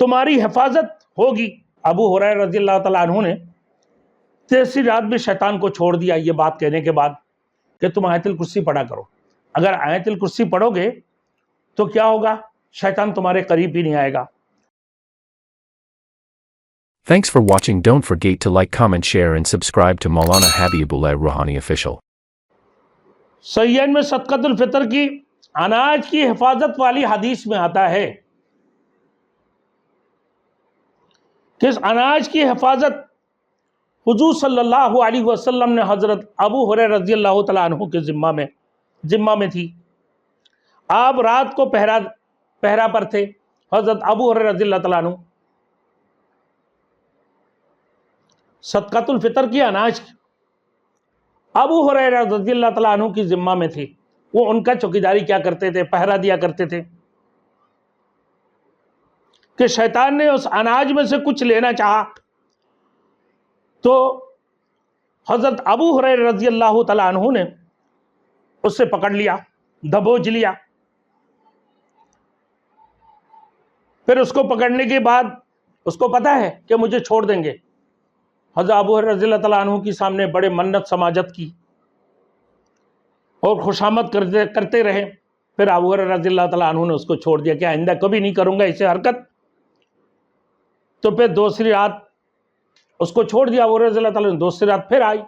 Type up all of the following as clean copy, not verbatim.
تمہاری حفاظت ہوگی۔ ابو ہریرہ رضی اللہ تعالیٰ عنہ نے تیسری رات بھی شیطان کو چھوڑ دیا یہ بات کہنے کے بعد کہ تم آیت الکرسی پڑھا کرو، اگر آیت الکرسی پڑھو گے تو کیا ہوگا؟ شیطان تمہارے قریب بھی نہیں آئے گا۔ Thanks for watching. Don't forget to like, comment, share and subscribe to Maulana Habibullah Rouhani Official. صحیحین میں صدقۃ الفطر کی اناج کی حفاظت والی حدیث میں آتا ہے کہ اس اناج کی حفاظت حضور صلی اللہ علیہ وسلم نے حضرت ابو ہریرہ رضی اللہ تعالیٰ عنہ کے ذمہ میں تھی۔ آپ رات کو پہرا پر تھے، حضرت ابو ہریرہ رضی اللہ تعالیٰ عنہ صدقۃ الفطر کی اناج ابو ہریرہ رضی اللہ تعالیٰ عنہ کی ذمہ میں تھی، وہ ان کا چوکیداری کیا کرتے تھے، پہرا دیا کرتے تھے کہ شیطان نے اس اناج میں سے کچھ لینا چاہا تو حضرت ابو ہریرہ رضی اللہ تعالیٰ عنہ نے اس سے پکڑ لیا، دبوچ لیا۔ پھر اس کو پکڑنے کے بعد اس کو پتا ہے کہ مجھے چھوڑ دیں گے، حضرت ابو ہریرہ رضی اللہ تعالیٰ عنہ کی سامنے بڑے منت سماجت کی اور خوشامد کرتے رہے۔ پھر ابو ہریرہ رضی اللہ تعالیٰ عنہ نے اس کو چھوڑ دیا کہ آئندہ کبھی نہیں کروں گا اسے حرکت۔ تو پھر دوسری رات اس کو چھوڑ دیا ابو ہریرہ رضی اللہ تعالیٰ نے، دوسری رات پھر آئی،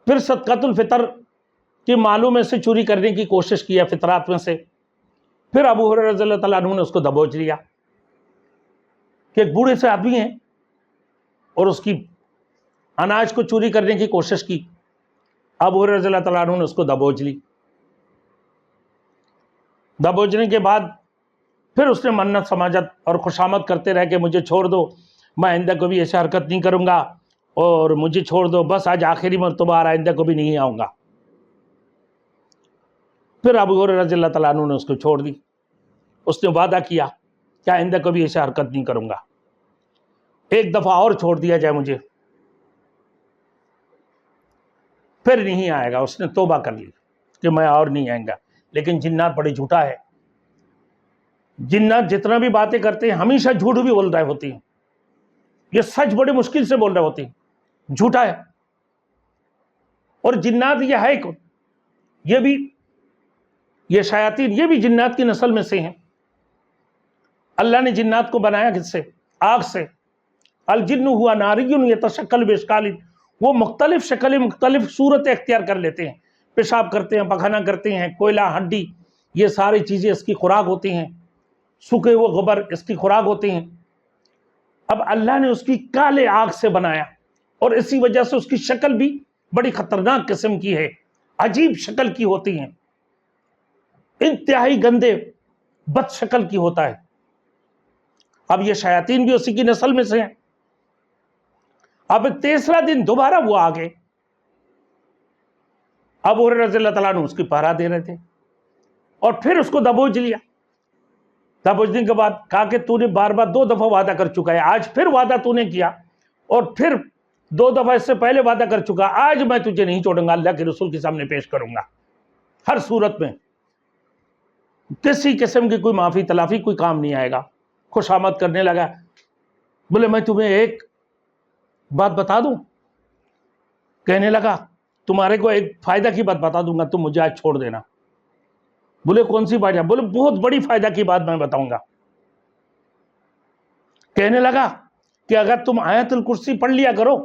پھر صدقۃ الفطر کی مالوں میں سے چوری کرنے کی کوشش کیا، فطرات میں سے۔ پھر ابو ہریرہ رضی اللہ تعالیٰ عنہ نے اس کو دبوچ لیا کہ ایک بوڑھے سے آدمی ہیں اور اس کی اناج کو چوری کرنے کی کوشش کی۔ ابو ہریرہ رضی اللہ تعالیٰ عنہ نے اس کو دبوچ لی، دبوچنے کے بعد پھر اس نے منت سماجت اور خوشامد کرتے رہے کہ مجھے چھوڑ دو، میں آئندہ کبھی ایسے حرکت نہیں کروں گا اور مجھے چھوڑ دو، بس آج آخری مرتبہ آئندہ کبھی نہیں آؤں گا۔ پھر ابو ہریرہ رضی اللہ تعالیٰ عنہ نے اس کو چھوڑ دی، اس نے وعدہ کیا کہ آئندہ کبھی ایسے حرکت نہیں کروں گا، ایک دفعہ اور چھوڑ دیا جائے مجھے، پھر نہیں آئے گا۔ اس نے توبہ کر لی کہ میں اور نہیں آئیں گا۔ لیکن جنات بڑے جھوٹا ہے، جنات جتنا بھی باتیں کرتے ہیں ہمیشہ جھوٹ بھی بول رہے ہوتی ہیں، یہ سچ بڑے مشکل سے بول رہے ہوتے ہیں، جھوٹا ہے۔ اور جنات یہ ہے کون؟ یہ شیاطین یہ بھی جنات کی نسل میں سے ہیں۔ اللہ نے جنات کو بنایا کس سے؟ آگ سے۔ الجن ہوا ناری یتشکل باشکال، وہ مختلف شکلیں مختلف صورتیں اختیار کر لیتے ہیں، پیشاب کرتے ہیں، پخانہ کرتے ہیں، کوئلہ، ہڈی، یہ ساری چیزیں اس کی خوراک ہوتی ہیں، سوکھے ہوئے غبر اس کی خوراک ہوتے ہیں۔ اب اللہ نے اس کی کالے آگ سے بنایا اور اسی وجہ سے اس کی شکل بھی بڑی خطرناک قسم کی ہے، عجیب شکل کی ہوتی ہیں، انتہائی گندے بد شکل کی ہوتا ہے۔ اب یہ شیاطین بھی اسی کی نسل میں سے ہیں۔ اب تیسرا دن دوبارہ وہ آگے، ابو ہریرہ رضی اللہ تعالیٰ عنہ اس کی پہرا دے رہے تھے اور پھر اس کو دبوچ لیا۔ دبوچنے کے بعد کہا کہ تو نے بار بار 2 دفعہ وعدہ کر چکا ہے، آج پھر وعدہ تو نے کیا اور پھر 2 دفعہ اس سے پہلے وعدہ کر چکا، آج میں تجھے نہیں چھوڑوں گا، اللہ کے رسول کے سامنے پیش کروں گا، ہر صورت میں کسی قسم کی کوئی معافی تلافی کوئی کام نہیں آئے گا۔ خوشامد کرنے لگا، بولے میں تمہیں ایک بات بتا دوں، کہنے لگا تمہارے کو ایک فائدہ کی بات بتا دوں گا، تم مجھے آج چھوڑ دینا۔ بولے کون سی فائدہ؟ بولے بہت بڑی فائدہ کی بات میں بتاؤں گا۔ کہنے لگا کہ اگر تم آیت الکرسی پڑھ لیا کرو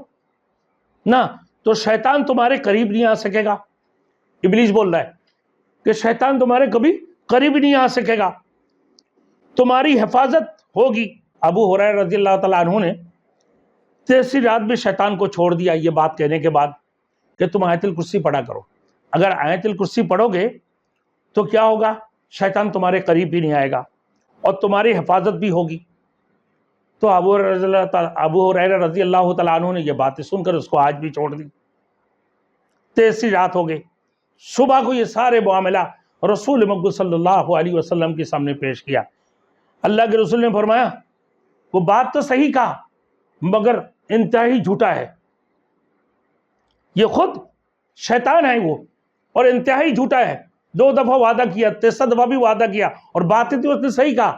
نا تو شیطان تمہارے قریب نہیں آ سکے گا۔ ابلیس بول رہا ہے کہ شیطان تمہارے کبھی قریب نہیں آ سکے گا، تمہاری حفاظت ہوگی۔ ابو ہریرہ رضی اللہ تعالیٰ عنہ نے تیسری رات بھی شیطان کو چھوڑ دیا یہ بات کہنے کے بعد کہ تم آیت الکرسی پڑھا کرو، اگر آیت الکرسی پڑھو گے تو کیا ہوگا؟ شیطان تمہارے قریب بھی نہیں آئے گا اور تمہاری حفاظت بھی ہوگی۔ تو ابو ہریرہ رضی اللہ تعالیٰ عنہ نے یہ باتیں سن کر اس کو آج بھی چھوڑ دی۔ تیسری رات ہو گئی، صبح کو یہ سارے معاملہ رسول مقبول صلی اللہ علیہ وسلم کے سامنے پیش کیا۔ اللہ کے رسول نے فرمایا وہ بات تو صحیح کہا مگر انتہائی جھوٹا ہے، یہ خود شیطان ہے وہ اور انتہائی جھوٹا ہے، 2 دفعہ وعدہ کیا، تیسرا دفعہ بھی وعدہ کیا اور باتیں تو اس نے صحیح کہا